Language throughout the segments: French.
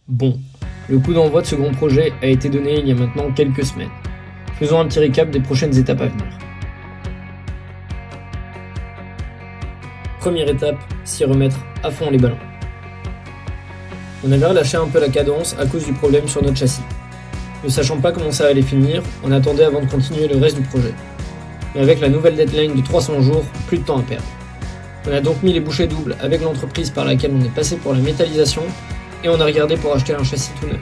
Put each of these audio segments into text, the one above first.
Bon, le coup d'envoi de ce grand projet a été donné il y a maintenant quelques semaines. Faisons un petit récap des prochaines étapes à venir. Première étape, s'y remettre à fond les ballons. On avait relâché un peu la cadence à cause du problème sur notre châssis. Ne sachant pas comment ça allait finir, on attendait avant de continuer le reste du projet. Mais avec la nouvelle deadline de 300 jours, plus de temps à perdre. On a donc mis les bouchées doubles avec l'entreprise par laquelle on est passé pour la métallisation et on a regardé pour acheter un châssis tout neuf.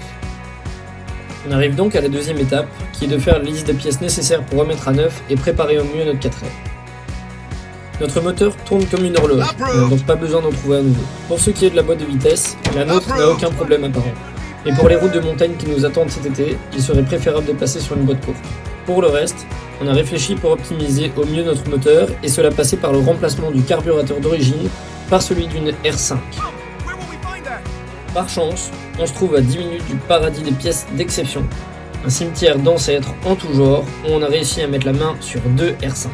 On arrive donc à la deuxième étape, qui est de faire la liste des pièces nécessaires pour remettre à neuf et préparer au mieux notre 4L. Notre moteur tourne comme une horloge, on n'a donc pas besoin d'en trouver à nouveau. Pour ce qui est de la boîte de vitesse, la nôtre n'a aucun problème apparent. Et pour les routes de montagne qui nous attendent cet été, il serait préférable de passer sur une boîte courte. Pour le reste, on a réfléchi pour optimiser au mieux notre moteur et cela passait par le remplacement du carburateur d'origine par celui d'une R5. Par chance, on se trouve à 10 minutes du paradis des pièces d'exception, un cimetière d'ancêtres en tout genre où on a réussi à mettre la main sur 2 R5.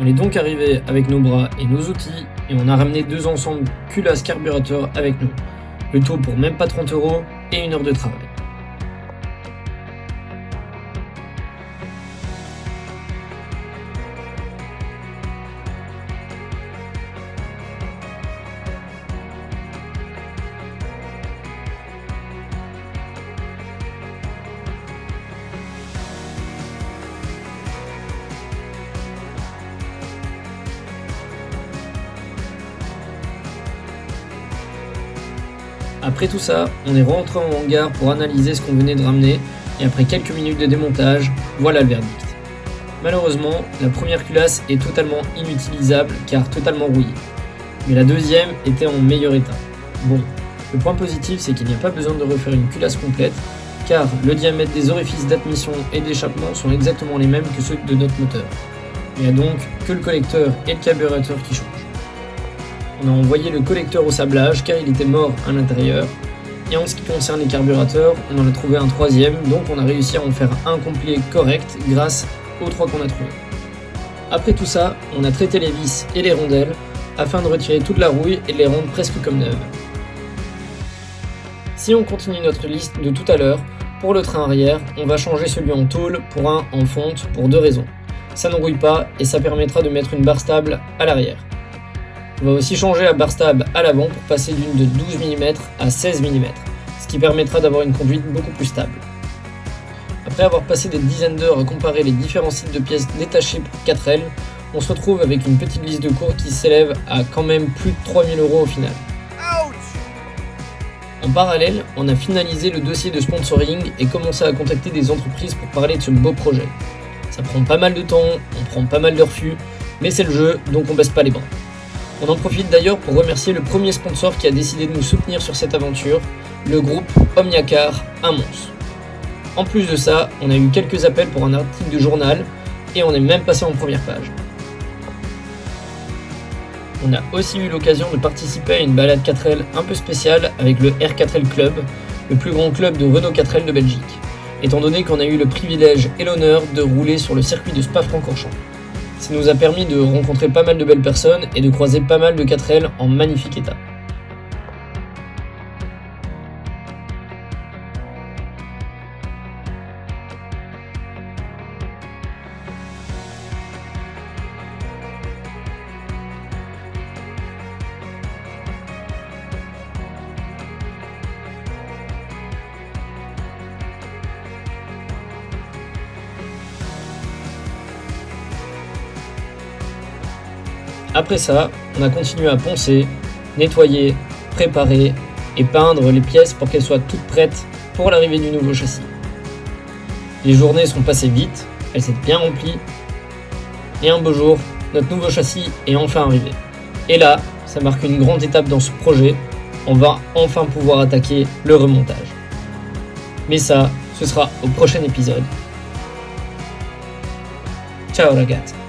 On est donc arrivé avec nos bras et nos outils et on a ramené 2 ensembles culasse carburateur avec nous, le tout pour même pas 30 € et 1 heure de travail. Après tout ça, on est rentré en hangar pour analyser ce qu'on venait de ramener, et après quelques minutes de démontage, voilà le verdict. Malheureusement, la première culasse est totalement inutilisable car totalement rouillée, mais la deuxième était en meilleur état. Bon, le point positif c'est qu'il n'y a pas besoin de refaire une culasse complète, car le diamètre des orifices d'admission et d'échappement sont exactement les mêmes que ceux de notre moteur. Il n'y a donc que le collecteur et le carburateur qui changent. On a envoyé le collecteur au sablage car il était mort à l'intérieur. Et en ce qui concerne les carburateurs, on en a trouvé un troisième, donc on a réussi à en faire un complet correct grâce aux 3 qu'on a trouvés. Après tout ça, on a traité les vis et les rondelles afin de retirer toute la rouille et de les rendre presque comme neuves. Si on continue notre liste de tout à l'heure, pour le train arrière, on va changer celui en tôle pour un en fonte pour 2 raisons. Ça ne rouille pas et ça permettra de mettre une barre stable à l'arrière. On va aussi changer la barre stable à l'avant pour passer d'une de 12 mm à 16 mm, ce qui permettra d'avoir une conduite beaucoup plus stable. Après avoir passé des dizaines d'heures à comparer les différents sites de pièces détachées pour 4L, on se retrouve avec une petite liste de cours qui s'élève à quand même plus de 3 000 € au final. En parallèle, on a finalisé le dossier de sponsoring et commencé à contacter des entreprises pour parler de ce beau projet. Ça prend pas mal de temps, on prend pas mal de refus, mais c'est le jeu, donc on baisse pas les bras. On en profite d'ailleurs pour remercier le premier sponsor qui a décidé de nous soutenir sur cette aventure, le groupe Omniacar à Mons. En plus de ça, on a eu quelques appels pour un article de journal et on est même passé en première page. On a aussi eu l'occasion de participer à une balade 4L un peu spéciale avec le R4L Club, le plus grand club de Renault 4L de Belgique, étant donné qu'on a eu le privilège et l'honneur de rouler sur le circuit de Spa-Francorchamps. Ça nous a permis de rencontrer pas mal de belles personnes et de croiser pas mal de 4L en magnifique état. Après ça, on a continué à poncer, nettoyer, préparer et peindre les pièces pour qu'elles soient toutes prêtes pour l'arrivée du nouveau châssis. Les journées sont passées vite, elles s'étaient bien remplies, et un beau jour, notre nouveau châssis est enfin arrivé. Et là, ça marque une grande étape dans ce projet, on va enfin pouvoir attaquer le remontage. Mais ça, ce sera au prochain épisode. Ciao ragazzi!